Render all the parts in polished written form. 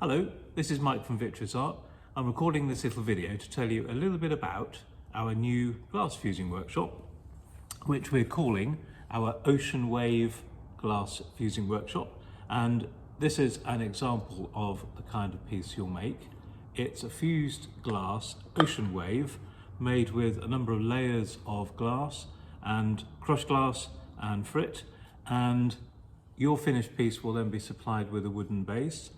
Hello, this is Mike from Vitreus Art. I'm recording this little video to tell you a little bit about our new glass fusing workshop, which we're calling our Ocean Wave Glass Fusing Workshop. And this is an example of the kind of piece you'll make. It's a fused glass ocean wave made with a number of layers of glass and crushed glass and frit, and your finished piece will then be supplied with a wooden base.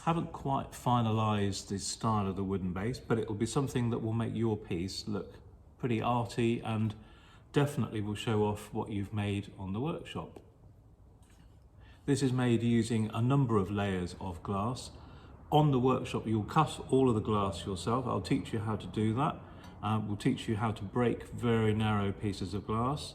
Haven't quite finalised the style of the wooden base, but it will be something that will make your piece look pretty arty and definitely will show off what you've made on the workshop. This is made using a number of layers of glass. On the workshop you'll cut all of the glass yourself. I'll teach you how to do that. We'll teach you how to break very narrow pieces of glass.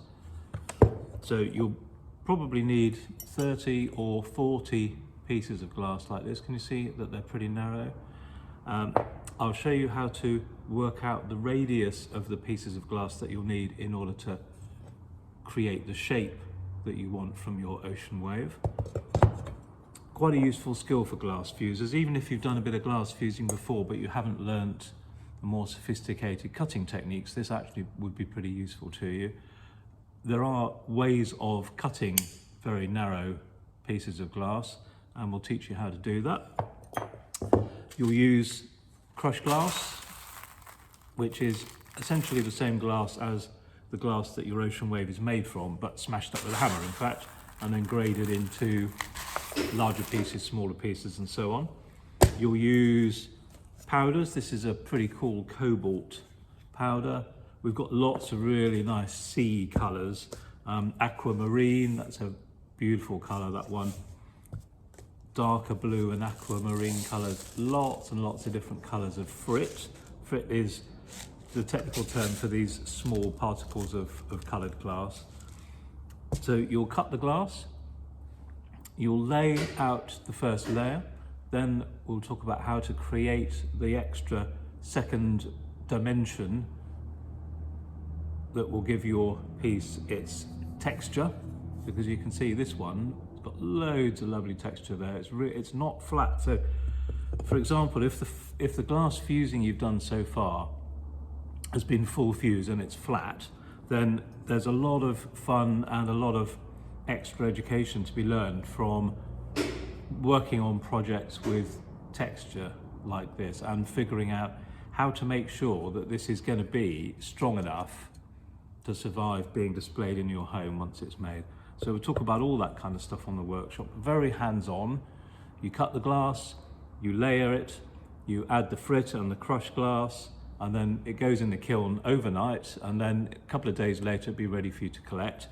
So you'll probably need 30 or 40 pieces of glass like this. Can you see that they're pretty narrow? I'll show you how to work out the radius of the pieces of glass that you'll need in order to create the shape that you want from your ocean wave. Quite a useful skill for glass fusers, even if you've done a bit of glass fusing before but you haven't learnt the more sophisticated cutting techniques. This actually would be pretty useful to you. There are ways of cutting very narrow pieces of glass, and we'll teach you how to do that. You'll use crushed glass, which is essentially the same glass as the glass that your ocean wave is made from, but smashed up with a hammer, in fact, and then graded into larger pieces, smaller pieces, and so on. You'll use powders. This is a pretty cool cobalt powder. We've got lots of really nice sea colours. Aquamarine, that's a beautiful colour, that one. Darker blue and aquamarine colours, lots and lots of different colours of frit. Frit is the technical term for these small particles of coloured glass. So you'll cut the glass, you'll lay out the first layer, then we'll talk about how to create the extra second dimension that will give your piece its texture, because you can see this one got loads of lovely texture there. It's not flat. So for example, if the glass fusing you've done so far has been full fuse and it's flat, then there's a lot of fun and a lot of extra education to be learned from working on projects with texture like this and figuring out how to make sure that this is going to be strong enough to survive being displayed in your home once it's made. So we'll talk about all that kind of stuff on the workshop. Very hands-on. You cut the glass, you layer it, you add the frit and the crushed glass, and then it goes in the kiln overnight, and then a couple of days later it'll be ready for you to collect.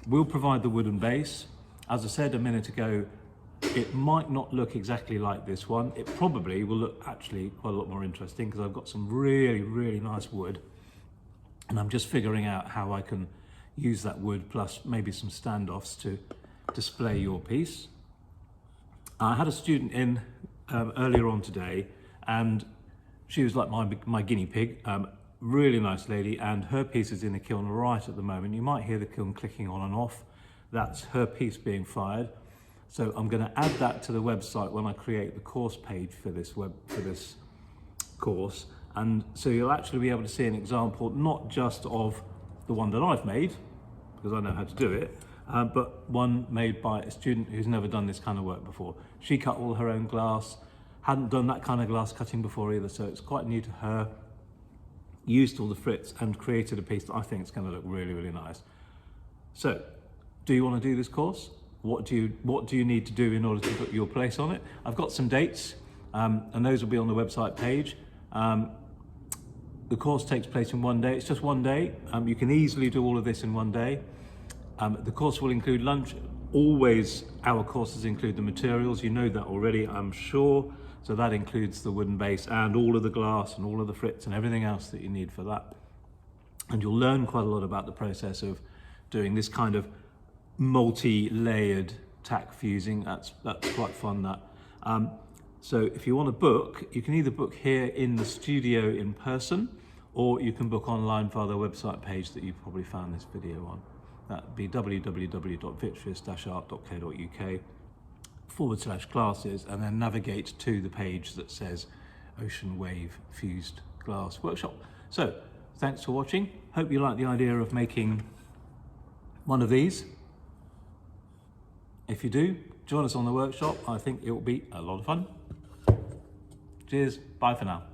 We'll provide the wooden base. As I said a minute ago, it might not look exactly like this one. It probably will look actually quite a lot more interesting, because I've got some really, really nice wood, and I'm just figuring out how I can use that wood plus maybe some standoffs to display your piece. I had a student in earlier on today, and she was like my guinea pig. Really nice lady, and her piece is in the kiln right at the moment. You might hear the kiln clicking on and off. That's her piece being fired. So I'm going to add that to the website when I create the course page for this course, and so you'll actually be able to see an example not just of the one that I've made, because I know how to do it, but one made by a student who's never done this kind of work before. She cut all her own glass, hadn't done that kind of glass cutting before either, so it's quite new to her. Used all the frits and created a piece that I think is going to look really, really nice. So, do you want to do this course? What do you need to do in order to put your place on it? I've got some dates, and those will be on the website page. The course takes place in one day. It's just one day. You can easily do all of this in one day. The course will include lunch. Always our courses include the materials. You know that already, I'm sure. So that includes the wooden base and all of the glass and all of the frits and everything else that you need for that. And you'll learn quite a lot about the process of doing this kind of multi-layered tack fusing. That's quite fun, that. So if you want to book, you can either book here in the studio in person, or you can book online via the website page that you probably found this video on. That'd be www.vitreus-art.co.uk. /classes and then navigate to the page that says Ocean Wave Fused Glass Workshop. So thanks for watching. Hope you like the idea of making one of these. If you do, join us on the workshop. I think it will be a lot of fun. Cheers, bye for now.